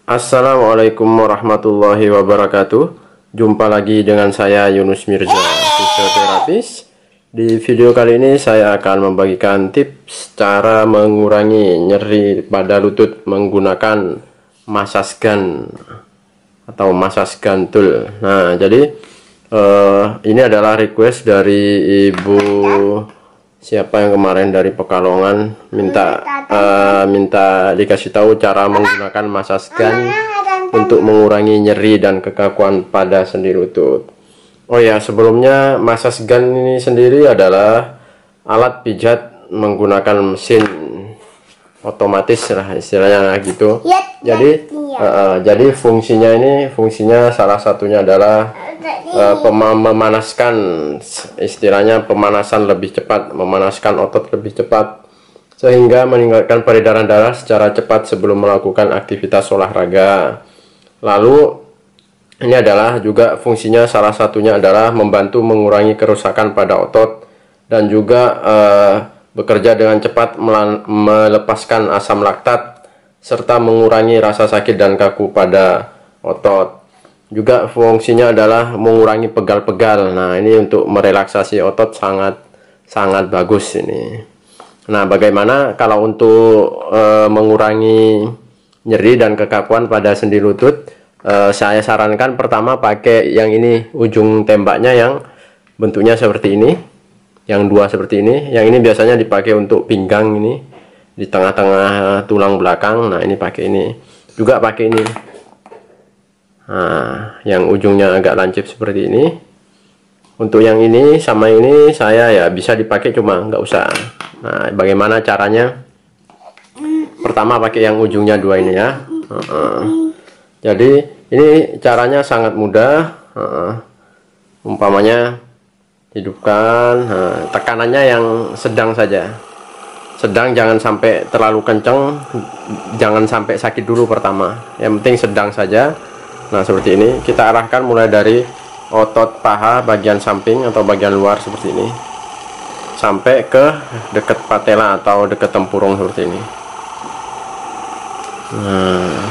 Assalamualaikum warahmatullahi wabarakatuh. Jumpa lagi dengan saya Yunus Mirza, fisioterapis. Di video kali ini saya akan membagikan tips cara mengurangi nyeri pada lutut menggunakan massage gun atau massage gun tool. Nah, jadi ini adalah request dari Ibu siapa yang kemarin dari Pekalongan minta dikasih tahu cara menggunakan massage gun untuk mengurangi nyeri dan kekakuan pada sendi lutut. Oh ya, sebelumnya massage gun ini sendiri adalah alat pijat menggunakan mesin otomatis lah istilahnya gitu. Jadi fungsinya salah satunya adalah memanaskan, istilahnya pemanasan lebih cepat, memanaskan otot lebih cepat sehingga meningkatkan peredaran darah secara cepat sebelum melakukan aktivitas olahraga. Lalu ini adalah juga fungsinya salah satunya adalah membantu mengurangi kerusakan pada otot dan juga bekerja dengan cepat melepaskan asam laktat serta mengurangi rasa sakit dan kaku pada otot. Juga fungsinya adalah mengurangi pegal-pegal. Nah, ini untuk merelaksasi otot sangat bagus ini. Nah, bagaimana kalau untuk mengurangi nyeri dan kekakuan pada sendi lutut? Saya sarankan pertama pakai yang ini, ujung tembaknya yang bentuknya seperti ini, yang dua seperti ini. Yang ini biasanya dipakai untuk pinggang ini, di tengah-tengah tulang belakang. Nah, ini pakai ini, juga pakai ini. Nah, yang ujungnya agak lancip seperti ini. Untuk yang ini sama ini saya ya bisa dipakai, cuma nggak usah. Nah, bagaimana caranya? Pertama pakai yang ujungnya dua ini ya. Jadi ini caranya sangat mudah. Umpamanya hidupkan, tekanannya yang sedang saja. Sedang, jangan sampai terlalu kenceng, jangan sampai sakit dulu pertama. Yang penting sedang saja. Nah, seperti ini kita arahkan mulai dari otot paha bagian samping atau bagian luar seperti ini sampai ke dekat patella atau dekat tempurung seperti ini. Nah,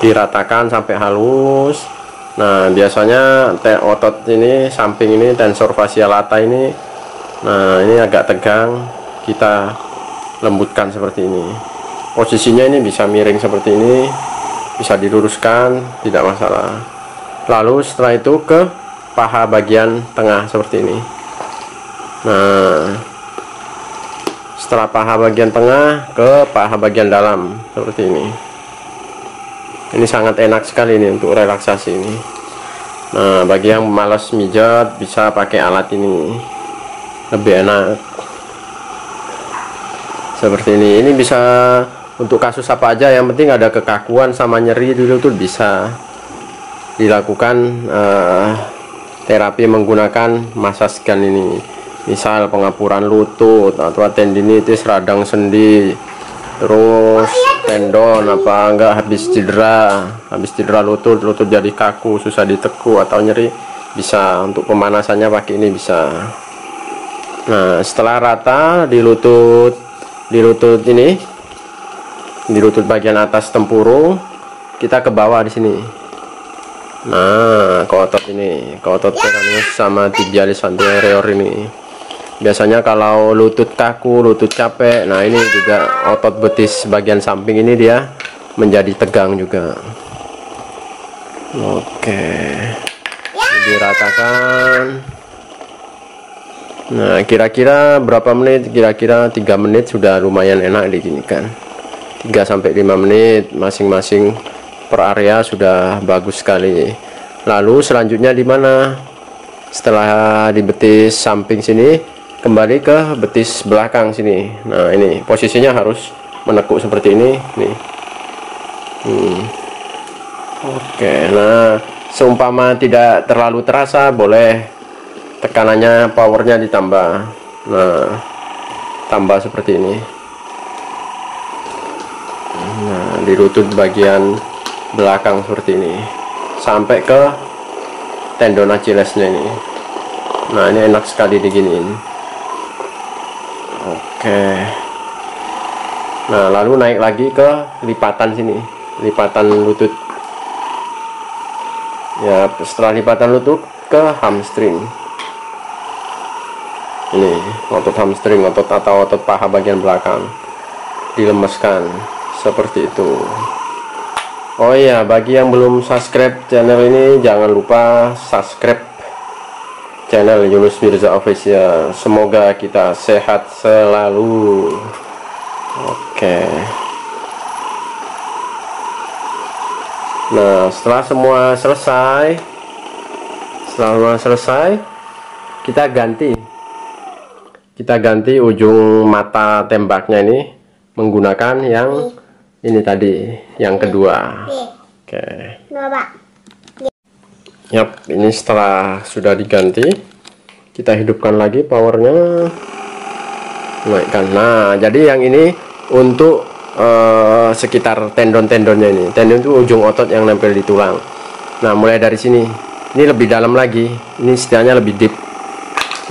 diratakan sampai halus. Nah, biasanya otot ini samping ini, tensor fascia lata ini, nah ini agak tegang, kita lembutkan seperti ini. Posisinya ini bisa miring seperti ini, bisa diluruskan, tidak masalah. Lalu setelah itu ke paha bagian tengah seperti ini. Nah, setelah paha bagian tengah ke paha bagian dalam seperti ini. Ini sangat enak sekali ini untuk relaksasi ini. Nah, bagi yang malas mijat bisa pakai alat ini, lebih enak seperti ini. Ini bisa untuk kasus apa aja, yang penting ada kekakuan sama nyeri di lutut bisa dilakukan terapi menggunakan massage gun ini. Misal pengapuran lutut atau tendinitis radang sendi, terus tendon apa enggak habis cedera lutut jadi kaku, susah ditekuk atau nyeri, bisa untuk pemanasannya pakai ini bisa. Nah, setelah rata di lutut ini, di lutut bagian atas tempurung, kita ke bawah di sini. Nah, ke otot ini, ke otot peroneus sama tibialis anterior ini. Biasanya kalau lutut kaku, lutut capek, nah ini juga otot betis bagian samping ini dia menjadi tegang juga. Oke, diratakan. Nah, kira-kira berapa menit? Kira-kira 3 menit sudah lumayan enak diginikan. 3-5 menit masing-masing per area sudah bagus sekali. Lalu selanjutnya di mana? Setelah di betis samping sini, kembali ke betis belakang sini. Nah, ini posisinya harus menekuk seperti ini nih. Oke, nah seumpama tidak terlalu terasa, boleh tekanannya, powernya ditambah. Nah, tambah seperti ini. Nah, di lutut bagian belakang seperti ini sampai ke tendon Achillesnya ini. Nah, ini enak sekali diginiin. Oke. Nah, lalu naik lagi ke lipatan sini, lipatan lutut. Ya, setelah lipatan lutut ke hamstring. Ini otot hamstring, otot atau otot paha bagian belakang dilemeskan seperti itu. Oh iya, bagi yang belum subscribe channel ini, jangan lupa subscribe channel Yunus Mirza Official. Semoga kita sehat selalu. Oke. Nah, setelah semua selesai, kita ganti ujung mata tembaknya ini menggunakan yang ini tadi, yang kedua. Oke. Yap, ini setelah sudah diganti, kita hidupkan lagi powernya, naikkan. Nah, jadi yang ini untuk sekitar tendon-tendonnya ini. Tendon itu ujung otot yang nempel di tulang. Nah, mulai dari sini, ini lebih dalam lagi, ini istilahnya lebih deep.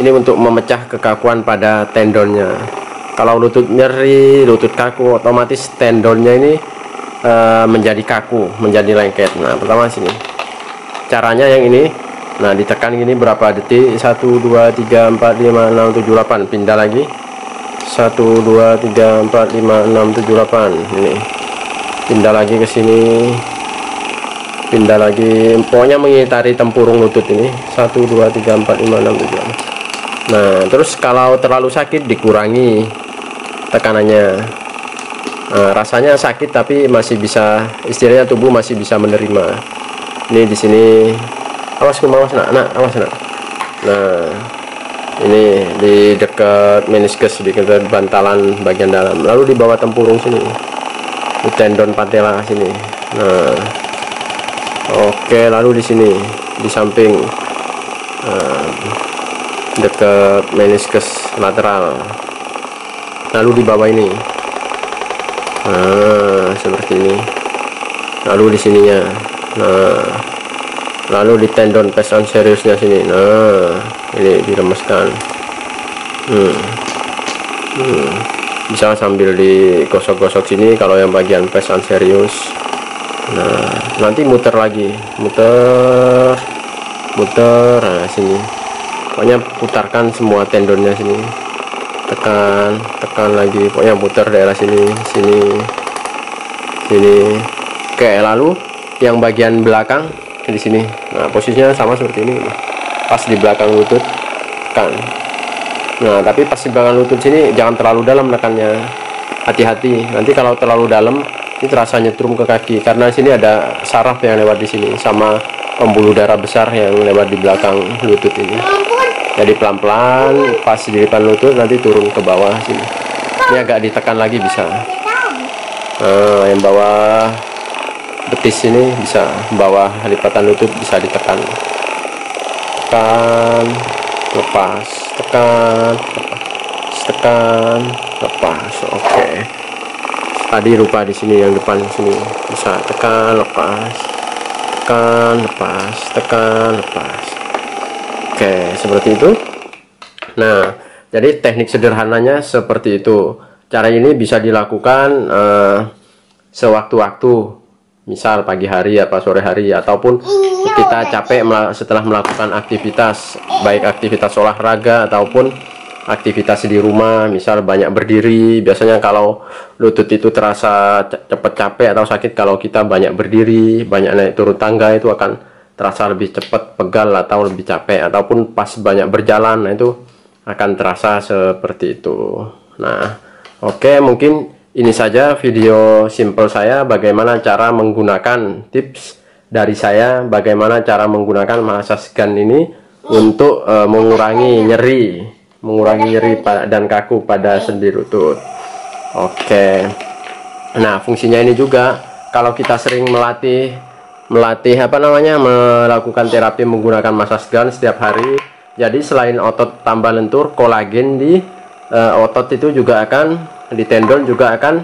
Ini untuk memecah kekakuan pada tendonnya. Kalau lutut nyeri, lutut kaku, otomatis tendonnya ini menjadi kaku, menjadi lengket. Nah, pertama sini caranya yang ini. Nah, ditekan gini berapa detik, 1 2 3 4 5 6 7 8, pindah lagi 1 2 3 4 5 6 7 8. Ini pindah lagi ke sini, pindah lagi, pokoknya mengitari tempurung lutut ini 1 2 3 4 5 6 7 8. Nah, terus kalau terlalu sakit dikurangi tekanannya. Nah, rasanya sakit tapi masih bisa, istilahnya tubuh masih bisa menerima. Ini di sini, awas nak, awas nak. Nah, ini di dekat meniskus, di dekat bantalan bagian dalam. Lalu di bawah tempurung sini, di tendon patella sini. Nah, oke, lalu di sini, di samping dekat meniskus lateral. Lalu di bawah ini. Nah, seperti ini. Lalu di sininya. Nah, lalu di tendon pesan seriusnya sini. Nah, ini diremeskan. Bisa sambil digosok-gosok sini kalau yang bagian pesan serius. Nah, nanti muter lagi, muter. Nah, sini. Pokoknya putarkan semua tendonnya sini. Tekan lagi. Pokoknya muter daerah sini. Oke, lalu yang bagian belakang di sini. Nah, posisinya sama seperti ini, pas di belakang lutut, tekan. Nah, tapi pas di belakang lutut sini jangan terlalu dalam tekannya, hati-hati. Nanti kalau terlalu dalam ini terasa nyetrum ke kaki, karena sini ada saraf yang lewat di sini sama pembuluh darah besar yang lewat di belakang lutut ini. Jadi pelan-pelan pas di depan lutut, nanti turun ke bawah sini. Ini agak ditekan lagi bisa. Nah, yang bawah betis ini bisa, bawah lipatan lutut bisa ditekan. Tekan, lepas, tekan, lepas. Oke. Tadi lupa di sini yang depan sini bisa tekan, lepas, tekan, lepas. Oke, seperti itu. Nah, jadi teknik sederhananya seperti itu. Cara ini bisa dilakukan sewaktu-waktu, misal pagi hari apa sore hari, ataupun kita capek setelah melakukan aktivitas, baik aktivitas olahraga ataupun aktivitas di rumah, misal banyak berdiri. Biasanya kalau lutut itu terasa cepat capek atau sakit kalau kita banyak berdiri, banyak naik turun tangga, itu akan terasa lebih cepat pegal atau lebih capek, ataupun pas banyak berjalan, nah itu akan terasa seperti itu. Nah, oke, mungkin ini saja video simple saya bagaimana cara menggunakan tips dari saya, bagaimana cara menggunakan massage gun ini untuk mengurangi nyeri dan kaku pada sendi lutut. Oke. Nah, fungsinya ini juga kalau kita sering melakukan terapi menggunakan massage gun setiap hari. Jadi selain otot tambah lentur, kolagen di otot itu juga akan, di tendon juga akan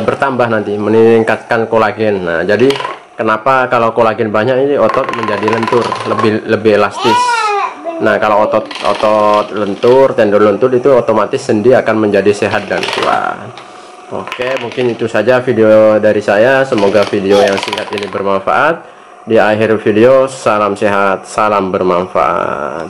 bertambah nanti, meningkatkan kolagen. Nah, jadi kenapa kalau kolagen banyak ini otot menjadi lentur, lebih elastis. Nah, kalau otot lentur, tendon lentur, itu otomatis sendi akan menjadi sehat dan kuat. Oke, mungkin itu saja video dari saya. Semoga video yang singkat ini bermanfaat. Di akhir video, salam sehat, salam bermanfaat.